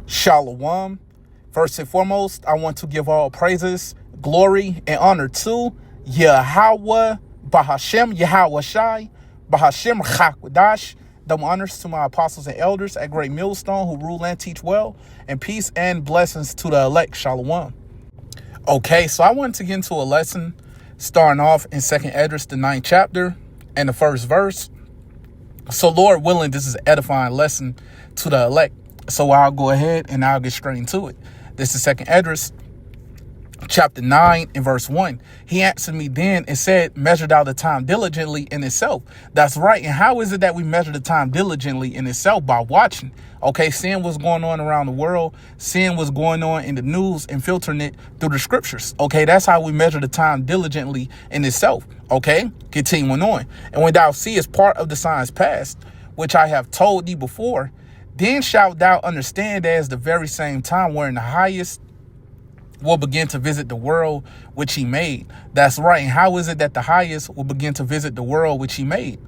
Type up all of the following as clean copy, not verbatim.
Shalom. First and foremost, I want to give all praises, glory, and honor to Yahweh, Bahashem, Yahweh Shai, Bahashem Chakwadash. Double honors to my apostles and elders at Great Millstone who rule and teach well, and peace and blessings to the elect. Shalom. Okay, so I wanted to get into a lesson starting off in 2nd Esdras, the 9th chapter, and the 1st verse. So Lord willing, this is an edifying lesson to the elect. So I'll go ahead and I'll get straight into it. This is 2nd Esdras, chapter 9 and verse 1. He answered me then and said, measure thou the time diligently in itself. That's right. And how is it that we measure the time diligently in itself? By watching. Okay, seeing what's going on around the world, seeing what's going on in the news and filtering it through the scriptures. Okay, that's how we measure the time diligently in itself. Okay, continuing on. And when thou seest part of the signs past, which I have told thee before, then shalt thou understand that as the very same time wherein the highest will begin to visit the world which he made. That's right. And how is it that the highest will begin to visit the world which he made?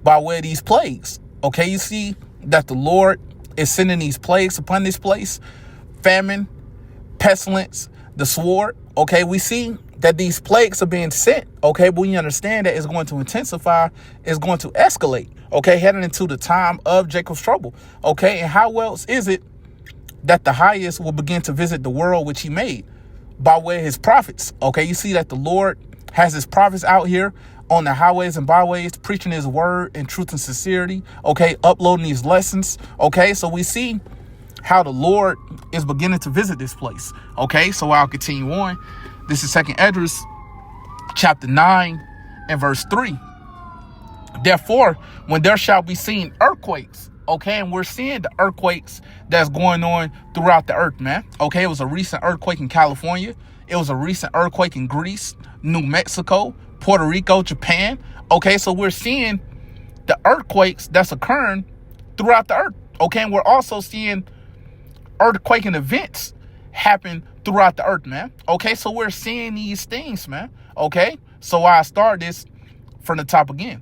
By way of these plagues. Okay, you see that the Lord is sending these plagues upon this place. Famine, pestilence, the sword. Okay, we see that these plagues are being sent. Okay, but we understand that it's going to intensify, it's going to escalate. Okay, heading into the time of Jacob's trouble. Okay, and how else is it that the highest will begin to visit the world which he made? By way of his prophets. Okay, you see that the Lord has his prophets out here on the highways and byways, preaching his word in truth and sincerity. Okay, uploading these lessons. Okay, so we see how the Lord is beginning to visit this place. Okay, so I'll continue on. This is 2nd Esdras, chapter 9 and verse 3. Therefore, when there shall be seen earthquakes, okay, and we're seeing the earthquakes that's going on throughout the earth, man. Okay, it was a recent earthquake in California. It was a recent earthquake in Greece, New Mexico, Puerto Rico, Japan. Okay, so we're seeing the earthquakes that's occurring throughout the earth. Okay, and we're also seeing earthquaking events happen throughout the earth, man. Okay, so we're seeing these things, man. Okay, so I start this from the top again.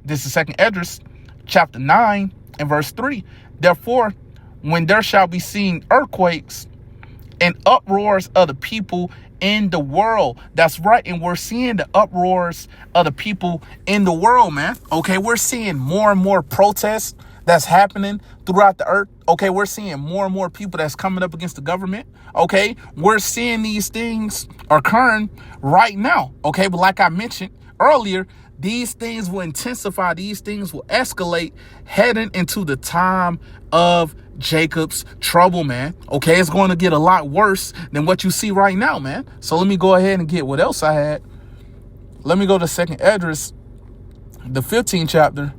This is 2nd Esdras, chapter 9 and verse 3. Therefore, when there shall be seen earthquakes and uproars of the people in the world. That's right. And we're seeing the uproars of the people in the world, man. Okay, we're seeing more and more protests that's happening throughout the earth. Okay, we're seeing more and more people that's coming up against the government. Okay, we're seeing these things occurring right now. Okay, but like I mentioned earlier, these things will intensify. These things will escalate heading into the time of Jacob's trouble, man. Okay, it's going to get a lot worse than what you see right now, man. So let me go ahead and get what else I had. Let me go to 2nd Esdras, the 15th chapter.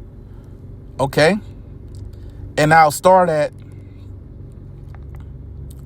Okay, and I'll start at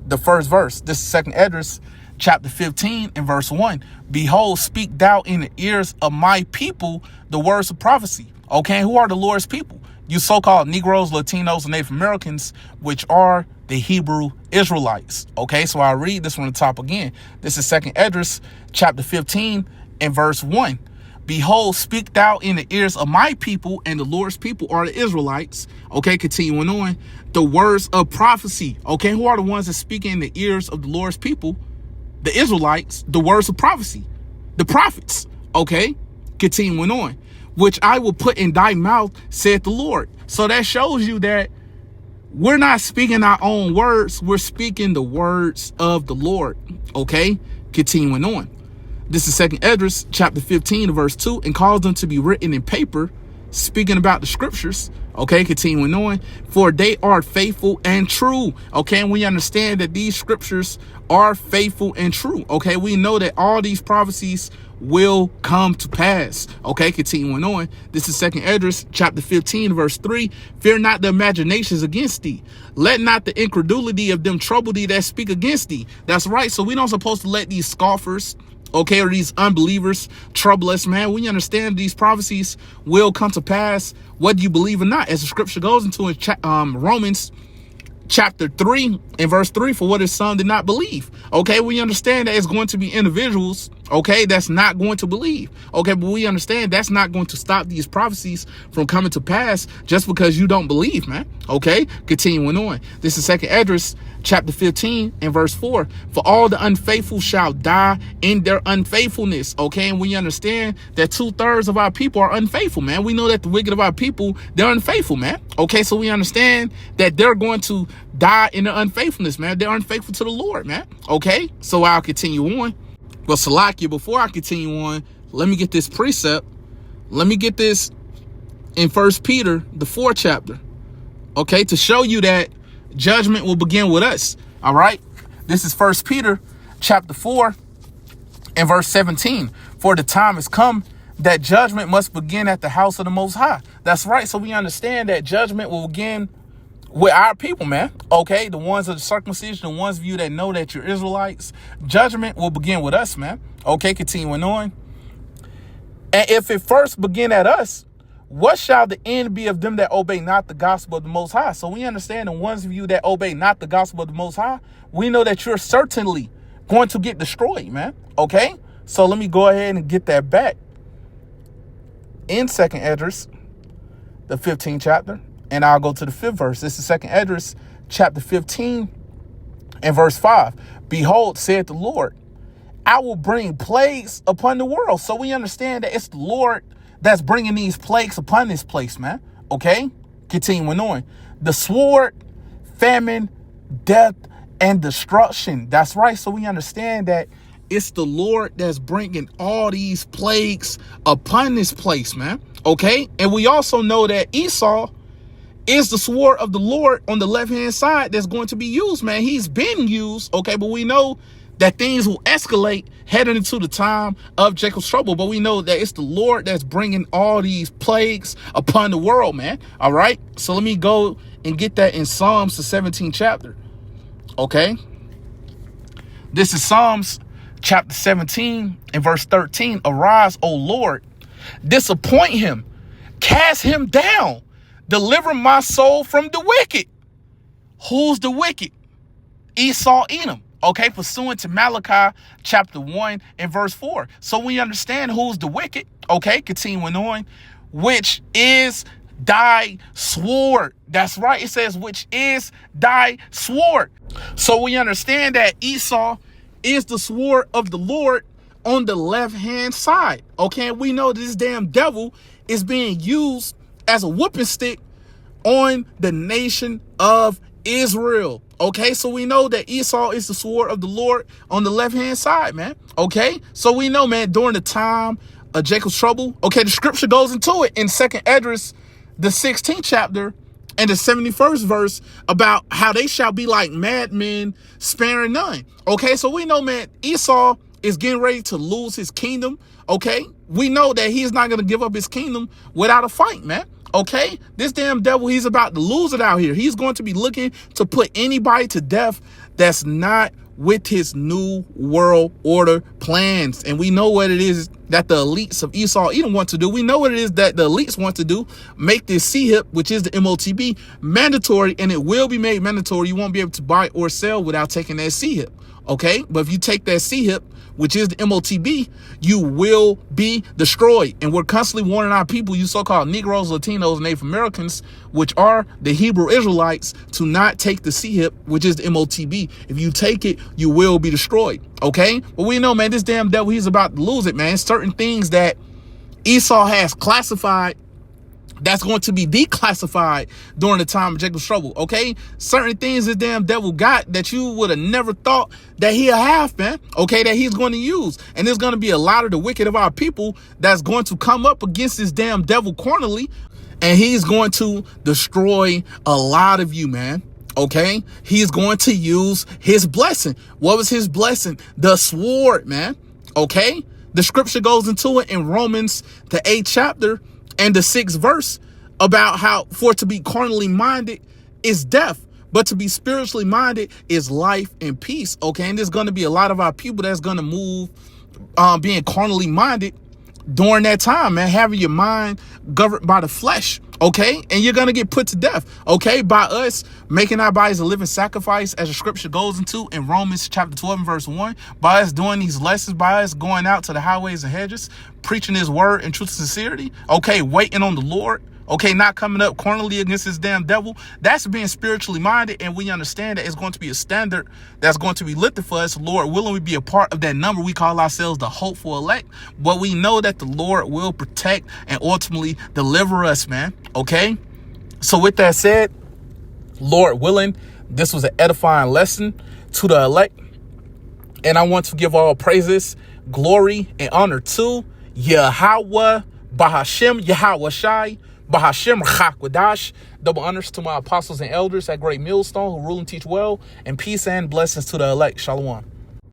the 1st verse. This is 2nd Esdras, chapter 15 and verse 1. Behold, speak thou in the ears of my people the words of prophecy. Okay, who are the Lord's people? You so-called Negroes, Latinos, and Native Americans, which are the Hebrew Israelites. Okay, so I'll read this from the top again. This is 2nd Esdras, chapter 15 and verse 1. Behold, speak thou in the ears of my people, and the Lord's people are the Israelites. Okay, continuing on, the words of prophecy. Okay, who are the ones that speak in the ears of the Lord's people? The Israelites, the words of prophecy, the prophets. Okay, continuing on, which I will put in thy mouth, saith the Lord. So that shows you that we're not speaking our own words. We're speaking the words of the Lord. Okay, continuing on. This is 2nd Esdras, chapter 15, verse 2, and cause them to be written in paper, speaking about the scriptures. Okay, continuing on, for they are faithful and true. Okay, and we understand that these scriptures are faithful and true. Okay, we know that all these prophecies will come to pass. Okay, continuing on, this is 2nd Esdras, chapter 15, verse 3. Fear not the imaginations against thee. Let not the incredulity of them trouble thee that speak against thee. That's right. So we don't supposed to let these scoffers, okay, or these unbelievers trouble us, man. We understand these prophecies will come to pass, whether you believe or not, as the scripture goes into Romans chapter 3 and verse 3, for what his son did not believe. Okay, we understand that it's going to be individuals, okay, that's not going to believe. Okay, but we understand that's not going to stop these prophecies from coming to pass just because you don't believe, man. Okay, continuing on. This is 2nd Esdras, chapter 15 and verse 4. For all the unfaithful shall die in their unfaithfulness. Okay, and we understand that 2/3 of our people are unfaithful, man. We know that the wicked of our people, they're unfaithful, man. Okay, so we understand that they're going to die in their unfaithfulness, man. They're unfaithful to the Lord, man. Okay, so I'll continue on. Well, Salakia, before I continue on, let me get this precept. Let me get this in 1 Peter, the 4th chapter. Okay, to show you that judgment will begin with us. All right. This is 1 Peter chapter 4 and verse 17. For the time has come that judgment must begin at the house of the Most High. That's right. So we understand that judgment will begin with our people, man. Okay. The ones of the circumcision, the ones of you that know that you're Israelites, judgment will begin with us, man. Okay. Continuing on. And if it first begin at us, what shall the end be of them that obey not the gospel of the Most High? So we understand the ones of you that obey not the gospel of the Most High, we know that you're certainly going to get destroyed, man. Okay? So let me go ahead and get that back. In 2nd Esdras, the 15th chapter, and I'll go to the 5th verse. This is 2nd Esdras, chapter 15 and verse 5. Behold, saith the Lord, I will bring plagues upon the world. So we understand that it's the Lord that's bringing these plagues upon this place, man. Okay? Continuing on. The sword, famine, death, and destruction. That's right. So we understand that it's the Lord that's bringing all these plagues upon this place, man. Okay? And we also know that Esau is the sword of the Lord on the left-hand side that's going to be used, man. He's been used, okay? But we know that things will escalate heading into the time of Jacob's trouble. But we know that it's the Lord that's bringing all these plagues upon the world, man. All right? So let me go and get that in Psalms, the 17th chapter. Okay? This is Psalms chapter 17 and verse 13. Arise, O Lord, disappoint him, cast him down, deliver my soul from the wicked. Who's the wicked? Esau, Edom. Okay, pursuant to Malachi chapter 1 and verse 4. So we understand who's the wicked. Okay, continuing on, which is thy sword. That's right. It says, which is thy sword. So we understand that Esau is the sword of the Lord on the left-hand side. Okay, we know this damn devil is being used as a whooping stick on the nation of Israel. Okay, so we know that Esau is the sword of the Lord on the left-hand side, man. Okay, so we know, man, during the time of Jacob's trouble, okay, the scripture goes into it in 2nd Esdras, the 16th chapter and the 71st verse about how they shall be like madmen, sparing none. Okay, so we know, man, Esau is getting ready to lose his kingdom. Okay, we know that he's not going to give up his kingdom without a fight, man. Okay, this damn devil, he's about to lose it out here. He's going to be looking to put anybody to death that's not with his new world order plans. And we know what it is that the elites of Esau Edom want to do. We know what it is that the elites want to do. Make this CHIP, which is the MOTB, mandatory, and it will be made mandatory. You won't be able to buy or sell without taking that CHIP. Okay, but if you take that CHIP, which is the MOTB, you will be destroyed. And we're constantly warning our people, you so-called Negroes, Latinos, Native Americans, which are the Hebrew Israelites, to not take the CHIP, which is the MOTB. If you take it, you will be destroyed. Okay? But we know, man, this damn devil, he's about to lose it, man. Certain things that Esau has classified, that's going to be declassified during the time of Jacob's trouble, okay? Certain things this damn devil got that you would have never thought that he'll have, man, okay, that he's going to use. And there's going to be a lot of the wicked of our people that's going to come up against this damn devil cornerly, and he's going to destroy a lot of you, man, okay? He's going to use his blessing. What was his blessing? The sword, man, okay? The scripture goes into it in Romans, the 8th chapter, and the 6th verse about how for to be carnally minded is death, but to be spiritually minded is life and peace. Okay, and there's going to be a lot of our people that's going to move being carnally minded during that time, man, having your mind governed by the flesh. Okay, and you're going to get put to death, okay, by us making our bodies a living sacrifice, as the scripture goes into in Romans chapter 12 and verse 1, by us doing these lessons, by us going out to the highways and hedges, preaching his word in truth and sincerity, okay, waiting on the Lord, Okay, not coming up cornerly against this damn devil. That's being spiritually minded, and we understand that it's going to be a standard that's going to be lifted for us. Lord willing, we be a part of that number. We call ourselves the hopeful elect, but we know that the Lord will protect and ultimately deliver us, man. Okay, so with that said, Lord willing, this was an edifying lesson to the elect, and I want to give all praises, glory, and honor to Yahweh, Bahashem, Yahweh Shai, Bahashem Chakwadash. Double honors to my apostles and elders at Great Millstone who rule and teach well, and peace and blessings to the elect. Shalom.